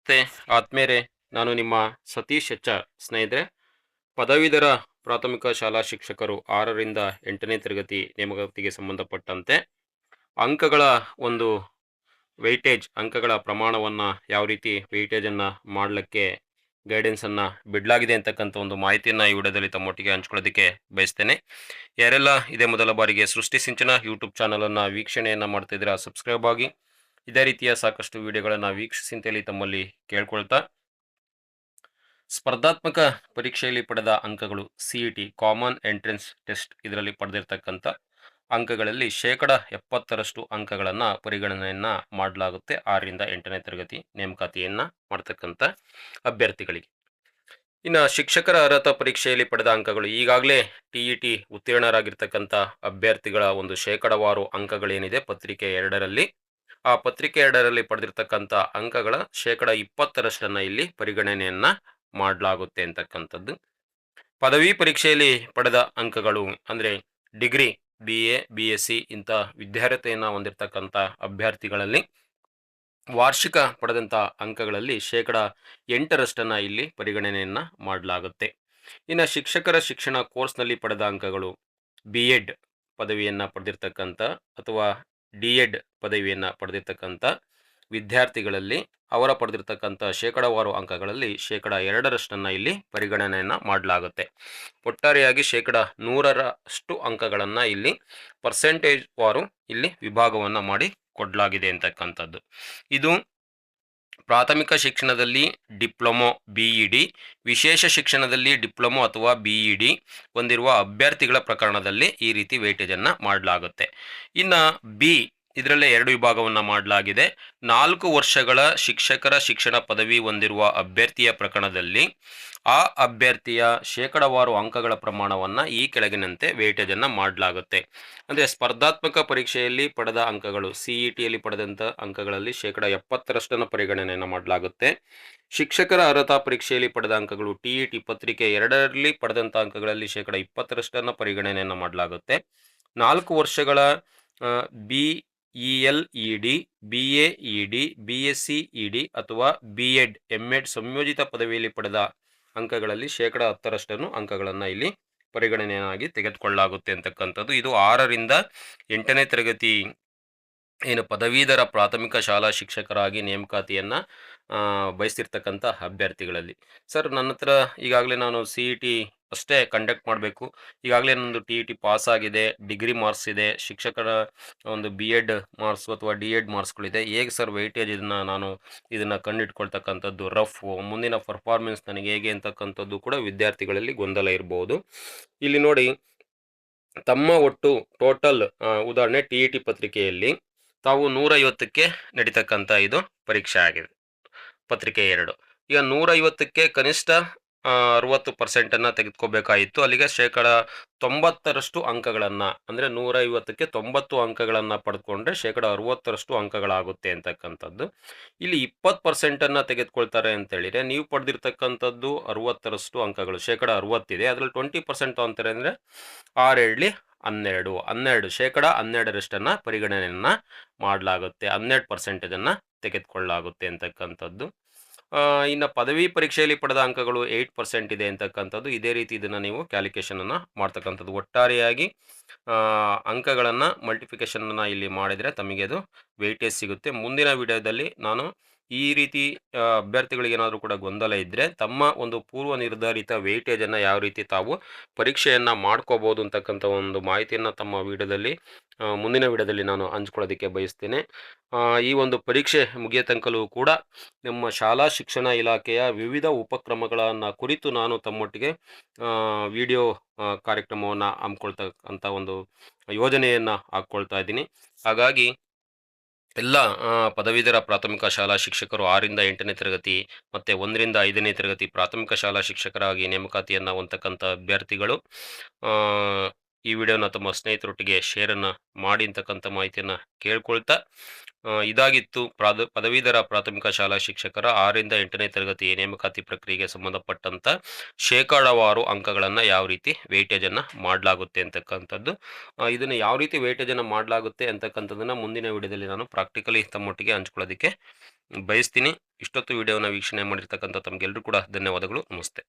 ನಮಸ್ತೆ ಆತ್ಮೇರೆ. ನಾನು ನಿಮ್ಮ ಸತೀಶ್ ಸ್ನೇಹಿತರೆ. ಪದವೀಧರ ಪ್ರಾಥಮಿಕ ಶಾಲಾ ಶಿಕ್ಷಕರು 6ರಿಂದ 8ನೇ ತರಗತಿ ನೇಮಕಾತಿಗೆ ಸಂಬಂಧಪಟ್ಟಂತೆ ಅಂಕಗಳ ಒಂದು ವೆಯ್ಟೇಜ್, ಅಂಕಗಳ ಪ್ರಮಾಣವನ್ನು ಯಾವ ರೀತಿ ವೆಯ್ಟೇಜನ್ನು ಮಾಡಲಿಕ್ಕೆ ಗೈಡೆನ್ಸನ್ನು ಬಿಡಲಾಗಿದೆ ಅಂತಕ್ಕಂಥ ಒಂದು ಮಾಹಿತಿಯನ್ನು ಈ ವಿಡಿಯೋದಲ್ಲಿ ತಮ್ಮೊಟ್ಟಿಗೆ ಹಂಚ್ಕೊಳ್ಳೋದಕ್ಕೆ ಬಯಸ್ತೇನೆ. ಯಾರೆಲ್ಲ ಇದೇ ಮೊದಲ ಬಾರಿಗೆ ಸೃಷ್ಟಿ ಸಿಂಚನ ಯೂಟ್ಯೂಬ್ ಚಾನಲನ್ನು ವೀಕ್ಷಣೆಯನ್ನು ಮಾಡ್ತಿದ್ದೀರಾ, ಸಬ್ಸ್ಕ್ರೈಬ್ ಆಗಿ. ಇದೇ ರೀತಿಯ ಸಾಕಷ್ಟು ವಿಡಿಯೋಗಳನ್ನು ವೀಕ್ಷಿಸಿ ಅಂತೇಳಿ ತಮ್ಮಲ್ಲಿ ಕೇಳ್ಕೊಳ್ತಾ, ಸ್ಪರ್ಧಾತ್ಮಕ ಪರೀಕ್ಷೆಯಲ್ಲಿ ಪಡೆದ ಅಂಕಗಳು CET ಕಾಮನ್ ಎಂಟ್ರೆನ್ಸ್ ಟೆಸ್ಟ್ ಇದರಲ್ಲಿ ಪಡೆದಿರ್ತಕ್ಕಂಥ ಅಂಕಗಳಲ್ಲಿ 70% ಅಂಕಗಳನ್ನು ಪರಿಗಣನೆಯನ್ನು ಮಾಡಲಾಗುತ್ತೆ 6ರಿಂದ 8ನೇ ತರಗತಿ ನೇಮಕಾತಿಯನ್ನು ಮಾಡ್ತಕ್ಕಂಥ ಅಭ್ಯರ್ಥಿಗಳಿಗೆ. ಇನ್ನು ಶಿಕ್ಷಕರ ಅರ್ಹತಾ ಪರೀಕ್ಷೆಯಲ್ಲಿ ಪಡೆದ ಅಂಕಗಳು, ಈಗಾಗಲೇ TET ಉತ್ತೀರ್ಣರಾಗಿರ್ತಕ್ಕಂಥ ಅಭ್ಯರ್ಥಿಗಳ ಒಂದು ಶೇಕಡವಾರು ಅಂಕಗಳೇನಿದೆ ಪತ್ರಿಕೆ 2ರಲ್ಲಿ, ಆ ಪತ್ರಿಕೆ 2ರಲ್ಲಿ ಪಡೆದಿರ್ತಕ್ಕಂಥ ಅಂಕಗಳ 20% ಇಲ್ಲಿ ಪರಿಗಣನೆಯನ್ನು ಮಾಡಲಾಗುತ್ತೆ ಅಂತಕ್ಕಂಥದ್ದು. ಪದವಿ ಪರೀಕ್ಷೆಯಲ್ಲಿ ಪಡೆದ ಅಂಕಗಳು ಅಂದರೆ ಡಿಗ್ರಿ BA BSc ಇಂಥ ವಿದ್ಯಾರ್ಹತೆಯನ್ನು ಹೊಂದಿರತಕ್ಕಂಥ ಅಭ್ಯರ್ಥಿಗಳಲ್ಲಿ ವಾರ್ಷಿಕ ಪಡೆದಂಥ ಅಂಕಗಳಲ್ಲಿ 8% ಇಲ್ಲಿ ಪರಿಗಣನೆಯನ್ನು ಮಾಡಲಾಗುತ್ತೆ. ಇನ್ನು ಶಿಕ್ಷಕರ ಶಿಕ್ಷಣ ಕೋರ್ಸ್ನಲ್ಲಿ ಪಡೆದ ಅಂಕಗಳು, B.Ed ಪದವಿಯನ್ನು ಪಡೆದಿರ್ತಕ್ಕಂಥ ಅಥವಾ D.Ed ಪದವಿಯನ್ನು ಪಡೆದಿರ್ತಕ್ಕಂಥ ವಿದ್ಯಾರ್ಥಿಗಳಲ್ಲಿ ಅವರ ಪಡೆದಿರ್ತಕ್ಕಂಥ ಶೇಕಡವಾರು ಅಂಕಗಳಲ್ಲಿ 2% ಇಲ್ಲಿ ಪರಿಗಣನೆಯನ್ನು ಮಾಡಲಾಗುತ್ತೆ. ಒಟ್ಟಾರೆಯಾಗಿ 100% ಅಂಕಗಳನ್ನು ಇಲ್ಲಿ ಪರ್ಸೆಂಟೇಜ್ ವಾರು ಇಲ್ಲಿ ವಿಭಾಗವನ್ನು ಮಾಡಿ ಕೊಡಲಾಗಿದೆ ಅಂತಕ್ಕಂಥದ್ದು. ಇದು ಪ್ರಾಥಮಿಕ ಶಿಕ್ಷಣದಲ್ಲಿ ಡಿಪ್ಲೊಮೊ BEd, ವಿಶೇಷ ಶಿಕ್ಷಣದಲ್ಲಿ ಡಿಪ್ಲೊಮೊ ಅಥವಾ BEd ಹೊಂದಿರುವ ಅಭ್ಯರ್ಥಿಗಳ ಪ್ರಕರಣದಲ್ಲಿ ಈ ರೀತಿ ವೇಟೇಜನ್ನು ಮಾಡಲಾಗುತ್ತೆ. ಇನ್ನು B ಇದರಲ್ಲೇ 2 ವಿಭಾಗವನ್ನು ಮಾಡಲಾಗಿದೆ. 4 ವರ್ಷಗಳ ಶಿಕ್ಷಕರ ಶಿಕ್ಷಣ ಪದವಿ ಹೊಂದಿರುವ ಅಭ್ಯರ್ಥಿಯ ಪ್ರಕರಣದಲ್ಲಿ ಆ ಅಭ್ಯರ್ಥಿಯ ಶೇಕಡವಾರು ಅಂಕಗಳ ಪ್ರಮಾಣವನ್ನು ಈ ಕೆಳಗಿನಂತೆ ವೇಟೇಜನ್ನು ಮಾಡಲಾಗುತ್ತೆ. ಅಂದರೆ ಸ್ಪರ್ಧಾತ್ಮಕ ಪರೀಕ್ಷೆಯಲ್ಲಿ ಪಡೆದ ಅಂಕಗಳು, CETಯಲ್ಲಿ ಪಡೆದಂಥ ಅಂಕಗಳಲ್ಲಿ 70% ಪರಿಗಣನೆಯನ್ನು ಮಾಡಲಾಗುತ್ತೆ. ಶಿಕ್ಷಕರ ಅರ್ಹತಾ ಪರೀಕ್ಷೆಯಲ್ಲಿ ಪಡೆದ ಅಂಕಗಳು TET ಪತ್ರಿಕೆ 2ರಲ್ಲಿ ಪಡೆದಂಥ ಅಂಕಗಳಲ್ಲಿ 20% ಪರಿಗಣನೆಯನ್ನು ಮಾಡಲಾಗುತ್ತೆ. 4 ವರ್ಷಗಳ BELED, BAED, BSc ED ಅಥವಾ B.Ed M.Ed ಸಂಯೋಜಿತ ಪದವಿಯಲ್ಲಿ ಪಡೆದ ಅಂಕಗಳಲ್ಲಿ 10% ಅಂಕಗಳನ್ನು ಇಲ್ಲಿ ಪರಿಗಣನೆಯಾಗಿ ತೆಗೆದುಕೊಳ್ಳಲಾಗುತ್ತೆ ಅಂತಕ್ಕಂಥದ್ದು. ಇದು 6ರಿಂದ 8ನೇ ತರಗತಿ ಏನು ಪದವೀಧರ ಪ್ರಾಥಮಿಕ ಶಾಲಾ ಶಿಕ್ಷಕರಾಗಿ ನೇಮಕಾತಿಯನ್ನು ಬಯಸ್ತಿರ್ತಕ್ಕಂಥ ಅಭ್ಯರ್ಥಿಗಳಲ್ಲಿ. ಸರ್, ನನ್ನ ಹತ್ರ ಈಗಾಗಲೇ ನಾನು CET ಅಷ್ಟೇ ಕಂಡಕ್ಟ್ ಮಾಡಬೇಕು, ಈಗಾಗಲೇ ನಂದು TET ಪಾಸ್ ಆಗಿದೆ, ಡಿಗ್ರಿ ಮಾರ್ಕ್ಸ್ ಇದೆ, ಶಿಕ್ಷಕರ ಒಂದು B.Ed ಮಾರ್ಕ್ಸ್ ಅಥವಾ D.Ed ಮಾರ್ಕ್ಸ್ಗಳಿದೆ, ಹೇಗೆ ಸರ್ ವೆಯ್ಟೇಜ್ ಇದನ್ನು ಕಂಡಿಟ್ಕೊಳ್ತಕ್ಕಂಥದ್ದು, ಮುಂದಿನ ಪರ್ಫಾರ್ಮೆನ್ಸ್ ನನಗೆ ಹೇಗೆ ಅಂತಕ್ಕಂಥದ್ದು ಕೂಡ ವಿದ್ಯಾರ್ಥಿಗಳಲ್ಲಿ ಗೊಂದಲ ಇರ್ಬೋದು. ಇಲ್ಲಿ ನೋಡಿ, ತಮ್ಮ ಒಟ್ಟು ಟೋಟಲ್ ಉದಾಹರಣೆ TET ಪತ್ರಿಕೆಯಲ್ಲಿ ತಾವು 150ಕ್ಕೆ ನಡೀತಕ್ಕಂಥ ಇದು ಪರೀಕ್ಷೆ ಆಗಿದೆ ಪತ್ರಿಕೆ 2. ಈಗ 150ಕ್ಕೆ ಕನಿಷ್ಠ 60% ತೆಗೆದುಕೋಬೇಕಾಯಿತು. ಅಲ್ಲಿಗೆ 90% ಅಂಕಗಳನ್ನು, ಅಂದರೆ 150ಕ್ಕೆ 90 ಅಂಕಗಳನ್ನು ಪಡೆದುಕೊಂಡ್ರೆ 60% ಅಂಕಗಳಾಗುತ್ತೆ ಅಂತಕ್ಕಂಥದ್ದು. ಇಲ್ಲಿ 20% ತೆಗೆದುಕೊಳ್ತಾರೆ ಅಂತೇಳಿದರೆ ನೀವು ಪಡೆದಿರ್ತಕ್ಕಂಥದ್ದು 60% ಅಂಕಗಳು, 60 ಇದೆ, ಅದರಲ್ಲಿ 20% ಅಂತಾರೆ ಅಂದರೆ 6 12 12% ಪರಿಗಣನೆಯನ್ನು ಮಾಡಲಾಗುತ್ತೆ, 12% ತೆಗೆದುಕೊಳ್ಳಲಾಗುತ್ತೆ ಅಂತಕ್ಕಂಥದ್ದು. ಇನ್ನು ಪದವಿ ಪರೀಕ್ಷೆಯಲ್ಲಿ ಪಡೆದ ಅಂಕಗಳು 8% ಇದೆ ಅಂತಕ್ಕಂಥದ್ದು. ಇದೇ ರೀತಿ ಇದನ್ನು ನೀವು ಕ್ಯಾಲ್ಕುಲೇಷನನ್ನು ಮಾಡ್ತಕ್ಕಂಥದ್ದು. ಒಟ್ಟಾರೆಯಾಗಿ ಅಂಕಗಳನ್ನು ಮಲ್ಟಿಫಿಕೇಷನನ್ನು ಇಲ್ಲಿ ಮಾಡಿದರೆ ತಮಗೆ ಅದು ವೆಯ್ಟೇಜ್ ಸಿಗುತ್ತೆ. ಮುಂದಿನ ವಿಡಿಯೋದಲ್ಲಿ ನಾನು ಈ ರೀತಿ ಅಭ್ಯರ್ಥಿಗಳಿಗೆ ಏನಾದರೂ ಕೂಡ ಗೊಂದಲ ಇದ್ದರೆ ತಮ್ಮ ಒಂದು ಪೂರ್ವ ನಿರ್ಧಾರಿತ ವೆಯ್ಟೇಜನ್ನು ಯಾವ ರೀತಿ ತಾವು ಪರೀಕ್ಷೆಯನ್ನು ಮಾಡ್ಕೋಬೋದು ಅಂತಕ್ಕಂಥ ಒಂದು ಮಾಹಿತಿಯನ್ನು ತಮ್ಮ ವಿಡಿಯೋದಲ್ಲಿ ಮುಂದಿನ ವಿಡಿಯೋದಲ್ಲಿ ನಾನು ಹಂಚ್ಕೊಳ್ಳೋದಕ್ಕೆ ಬಯಸ್ತೇನೆ. ಈ ಒಂದು ಪರೀಕ್ಷೆ ಮುಗಿಯ ತನಕಲೂ ಕೂಡ ನಮ್ಮ ಶಾಲಾ ಶಿಕ್ಷಣ ಇಲಾಖೆಯ ವಿವಿಧ ಉಪಕ್ರಮಗಳನ್ನು ಕುರಿತು ನಾನು ತಮ್ಮೊಟ್ಟಿಗೆ ವಿಡಿಯೋ ಕಾರ್ಯಕ್ರಮವನ್ನು ಹಮ್ಮಿಕೊಳ್ತಕ್ಕಂಥ ಒಂದು ಯೋಜನೆಯನ್ನು ಹಾಕ್ಕೊಳ್ತಾ ಇದ್ದೀನಿ. ಹಾಗಾಗಿ ಎಲ್ಲ ಪದವೀಧರ ಪ್ರಾಥಮಿಕ ಶಾಲಾ ಶಿಕ್ಷಕರು 6ರಿಂದ 8ನೇ ತರಗತಿ ಮತ್ತು 1ರಿಂದ 5ನೇ ತರಗತಿ ಪ್ರಾಥಮಿಕ ಶಾಲಾ ಶಿಕ್ಷಕರಾಗಿ ನೇಮಕಾತಿಯನ್ನು ಹೊಂದತಕ್ಕಂಥ ಅಭ್ಯರ್ಥಿಗಳು ಈ ವಿಡಿಯೋನ ತಮ್ಮ ಸ್ನೇಹಿತರೊಟ್ಟಿಗೆ ಶೇರನ್ನು ಮಾಡಿ ಅಂತಕ್ಕಂಥ ಮಾಹಿತಿಯನ್ನು ಕೇಳ್ಕೊಳ್ತಾ, ಇದಾಗಿತ್ತು ಪದವೀಧರ ಪ್ರಾಥಮಿಕ ಶಾಲಾ ಶಿಕ್ಷಕರ 6ರಿಂದ 8ನೇ ತರಗತಿ ನೇಮಕಾತಿ ಪ್ರಕ್ರಿಯೆಗೆ ಸಂಬಂಧಪಟ್ಟಂಥ ಶೇಕಡಾವಾರು ಅಂಕಗಳನ್ನು ಯಾವ ರೀತಿ ವೆಯ್ಟೇಜನ್ನು ಮಾಡಲಾಗುತ್ತೆ ಅಂತಕ್ಕಂಥದ್ದು. ಇದನ್ನು ಯಾವ ರೀತಿ ವೆಯ್ಟೇಜನ್ನು ಮಾಡಲಾಗುತ್ತೆ ಅಂತಕ್ಕಂಥದ್ದನ್ನು ಮುಂದಿನ ವಿಡಿಯೋದಲ್ಲಿ ನಾನು ಪ್ರಾಕ್ಟಿಕಲಿ ತಮ್ಮೊಟ್ಟಿಗೆ ಹಂಚ್ಕೊಳ್ಳೋದಕ್ಕೆ ಬಯಸ್ತೀನಿ. ಇಷ್ಟೊತ್ತು ವಿಡಿಯೋನ ವೀಕ್ಷಣೆ ಮಾಡಿರ್ತಕ್ಕಂಥ ತಮಗೆಲ್ಲರೂ ಕೂಡ ಧನ್ಯವಾದಗಳು. ನಮಸ್ತೆ.